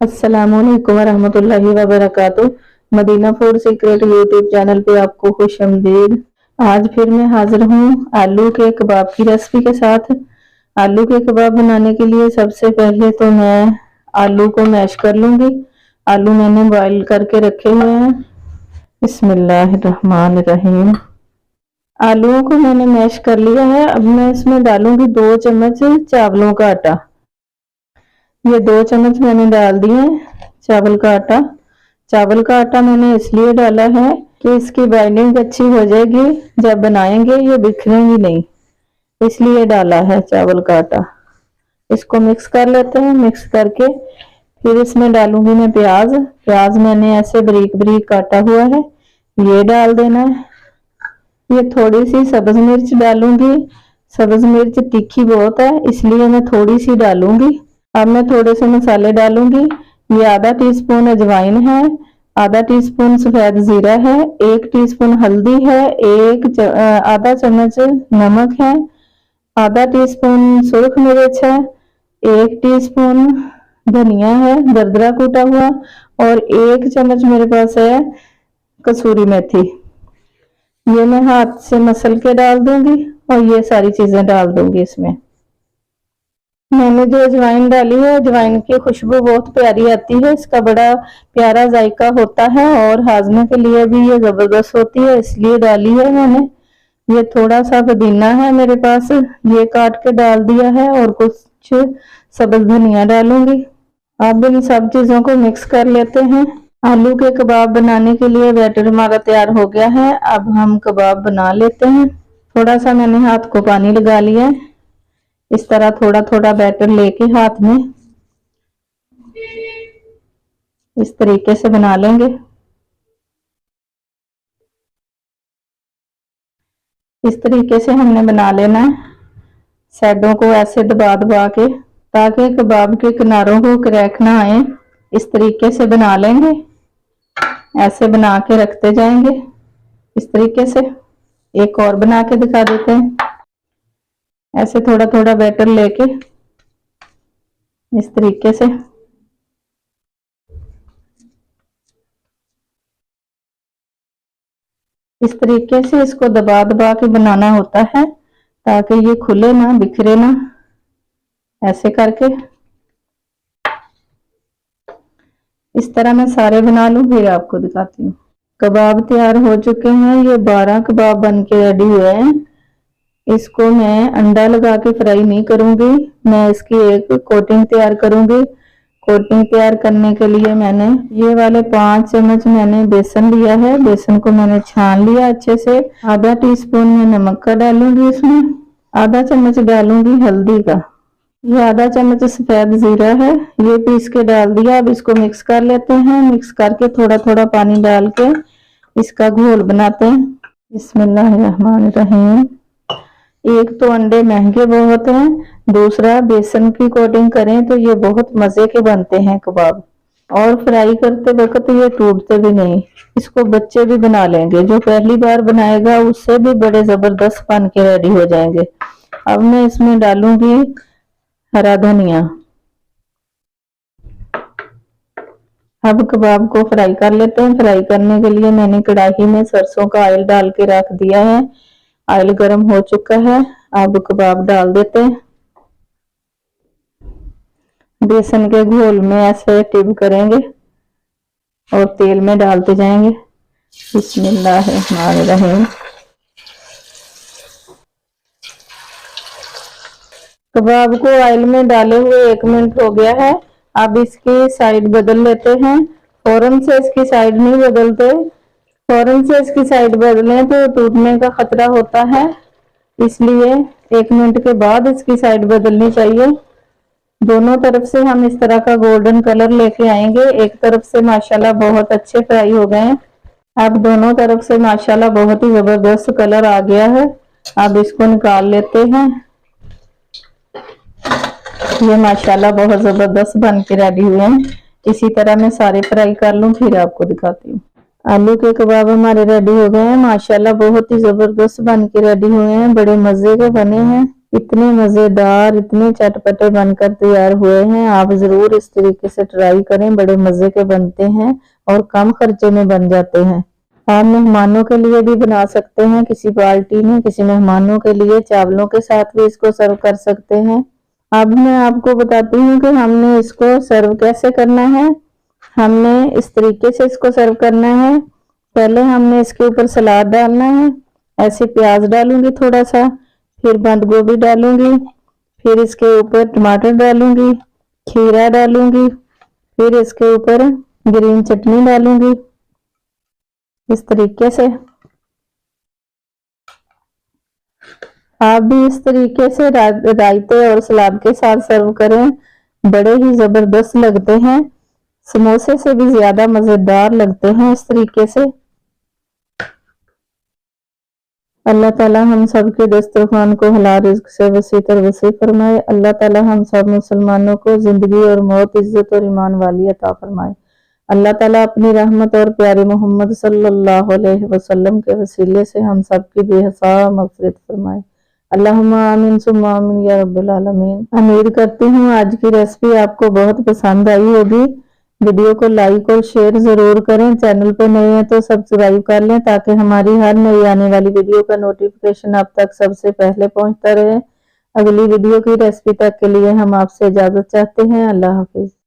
अस्सलामुअलैकुम वरहमतुल्लाहि वबरकातुह। Madina food secret YouTube channel पे आपको खुशआमदीद। आज फिर मैं हाजिर हूँ आलू के कबाब की रेसिपी के साथ। आलू के कबाब बनाने के लिए सबसे पहले तो मैं आलू को मैश कर लूंगी। आलू मैंने बॉईल करके रखे हुए हैं। बिस्मिल्लाहिर्रहमानिर्रहीम। आलूओं को मैंने मैश कर लिया है। अब मैं इसमें डालूंगी 2 चम्मच चावलों का आटा। ये 2 चम्मच मैंने डाल दिए चावल का आटा। चावल का आटा मैंने इसलिए डाला है कि इसकी बाइंडिंग अच्छी हो जाएगी, जब बनाएंगे ये बिखरेंगी नहीं, इसलिए डाला है चावल का आटा। इसको मिक्स कर लेते हैं। मिक्स करके फिर इसमें डालूंगी मैं प्याज। प्याज मैंने ऐसे बारीक बारीक काटा हुआ है, ये डाल देना है। ये थोड़ी सी सब्ज मिर्च डालूंगी। सब्ज मिर्च तीखी बहुत है, इसलिए मैं थोड़ी सी डालूंगी। अब मैं थोड़े से मसाले डालूंगी। ये आधा टीस्पून अजवाइन है, आधा टीस्पून सफेद जीरा है, 1 टीस्पून हल्दी है, आधा चम्मच नमक है, आधा टीस्पून सूरख मिर्च है, 1 टीस्पून धनिया है दरदरा कूटा हुआ, और 1 चम्मच मेरे पास है कसूरी मेथी। ये मैं हाथ से मसल के डाल दूंगी और ये सारी चीजें डाल दूंगी इसमें। मैंने जो अजवाइन डाली है, अजवाइन की खुशबू बहुत प्यारी आती है, इसका बड़ा प्यारा जायका होता है और हाजमे के लिए भी ये जबरदस्त होती है, इसलिए डाली है मैंने। ये थोड़ा सा पुदीना है मेरे पास, ये काट के डाल दिया है, और कुछ सब्ज धनिया डालूंगी। अब इन सब चीजों को मिक्स कर लेते हैं। आलू के कबाब बनाने के लिए बैटर हमारा तैयार हो गया है। अब हम कबाब बना लेते हैं। थोड़ा सा मैंने हाथ को पानी लगा लिया है। इस तरह थोड़ा थोड़ा बैटर लेके हाथ में इस तरीके से बना लेंगे। इस तरीके से हमने बना लेना है, साइडों को ऐसे दबा दबा के, ताकि कबाब के किनारों को क्रैक ना आए। इस तरीके से बना लेंगे, ऐसे बना के रखते जाएंगे इस तरीके से। एक और बना के दिखा देते हैं। ऐसे थोड़ा थोड़ा बैटर लेके इस तरीके से इसको दबा दबा के बनाना होता है, ताकि ये खुले ना, बिखरे ना। ऐसे करके इस तरह मैं सारे बना लूं, फिर आपको दिखाती हूँ। कबाब तैयार हो चुके हैं। ये 12 कबाब बन के रेडी हुए हैं। इसको मैं अंडा लगा के फ्राई नहीं करूंगी, मैं इसकी एक कोटिंग तैयार करूंगी। कोटिंग तैयार करने के लिए मैंने ये वाले 5 चम्मच मैंने बेसन लिया है। बेसन को मैंने छान लिया अच्छे से। आधा टीस्पून में नमक का डालूंगी इसमें, आधा चम्मच डालूंगी हल्दी का, ये आधा चम्मच सफेद जीरा है, ये पीस के डाल दिया। अब इसको मिक्स कर लेते हैं। मिक्स करके थोड़ा थोड़ा पानी डाल के इसका घोल बनाते हैं। बिस्मिल्लाहिर्रहमानिर्रहीम। एक तो अंडे महंगे बहुत हैं, दूसरा बेसन की कोटिंग करें तो ये बहुत मजे के बनते हैं कबाब, और फ्राई करते वक्त ये टूटते भी नहीं। इसको बच्चे भी बना लेंगे, जो पहली बार बनाएगा उससे भी बड़े जबरदस्त बन के रेडी हो जाएंगे। अब मैं इसमें डालूंगी हरा धनिया। अब कबाब को फ्राई कर लेते हैं। फ्राई करने के लिए मैंने कढ़ाई में सरसों का ऑयल डाल के रख दिया है। ऑयल गर्म हो चुका है। अब कबाब डाल देते हैं। बेसन के घोल में ऐसे टिप करेंगे और तेल में डालते जाएंगे। बिस्मिल्लाहिर्रहमानिर्रहीम। कबाब को ऑयल में डाले हुए 1 मिनट हो गया है। अब इसकी साइड बदल लेते हैं। फौरन से इसकी साइड नहीं बदलते, फौरन से इसकी साइड बदलें तो टूटने का खतरा होता है, इसलिए 1 मिनट के बाद इसकी साइड बदलनी चाहिए। दोनों तरफ से हम इस तरह का गोल्डन कलर लेके आएंगे। एक तरफ से माशाल्लाह बहुत अच्छे फ्राई हो गए हैं। अब दोनों तरफ से माशाल्लाह बहुत ही जबरदस्त कलर आ गया है। अब इसको निकाल लेते हैं। ये माशाल्लाह बहुत जबरदस्त बन के रेडी हुए हैं। इसी तरह मैं सारे फ्राई कर लूं, फिर आपको दिखाती हूँ। आलू के कबाब हमारे रेडी हो गए हैं। माशाल्लाह बहुत ही जबरदस्त बन के रेडी हुए हैं, बड़े मजे के बने हैं। इतने मज़ेदार, इतने चटपटे बनकर तैयार हुए हैं। आप ज़रूर इस तरीके से ट्राई करें, बड़े मज़े के बनते हैं और कम खर्चे में बन जाते हैं। आप मेहमानों के लिए भी बना सकते हैं, किसी पार्टी में किसी मेहमानों के लिए चावलों के साथ भी इसको सर्व कर सकते हैं। अब मैं आपको बताती हूँ कि हमने इसको सर्व कैसे करना है। हमने इस तरीके से इसको सर्व करना है। पहले हमने इसके ऊपर सलाद डालना है। ऐसे प्याज डालूंगी थोड़ा सा, फिर बंद गोभी डालूंगी, फिर इसके ऊपर टमाटर डालूंगी, खीरा डालूंगी, फिर इसके ऊपर ग्रीन चटनी डालूंगी। इस तरीके से आप भी इस तरीके से रायते और सलाद के साथ सर्व करें, बड़े ही जबरदस्त लगते हैं, समोसे से भी ज्यादा मजेदार लगते हैं इस तरीके से। अल्लाह ताला हम सब के दस्तरखान को हलाल रिज़्क से वसी तर वसी फरमाए। अल्लाह ताला हम सब मुसलमानों को जिंदगी और मौत, इज्जत और ईमान वाली अता फरमाए। अल्लाह ताला अपनी रहमत और प्यारे मोहम्मद सल्लल्लाहु अलैहि वसल्लम के वसीले से हम सब की बेहिसाब मग़फ़िरत फरमाए। अल्लाहुम्मा आमीन सुम्मा आमीन या रब्बिल आलमीन। उम्मीद करती हूँ आज की रेसिपी आपको बहुत पसंद आई होगी। वीडियो को लाइक और शेयर जरूर करें। चैनल पे नए हैं तो सब्सक्राइब कर लें ताकि हमारी हर नई आने वाली वीडियो का नोटिफिकेशन आप तक सबसे पहले पहुंचता रहे। अगली वीडियो की रेसिपी तक के लिए हम आपसे इजाजत चाहते हैं। अल्लाह हाफिज।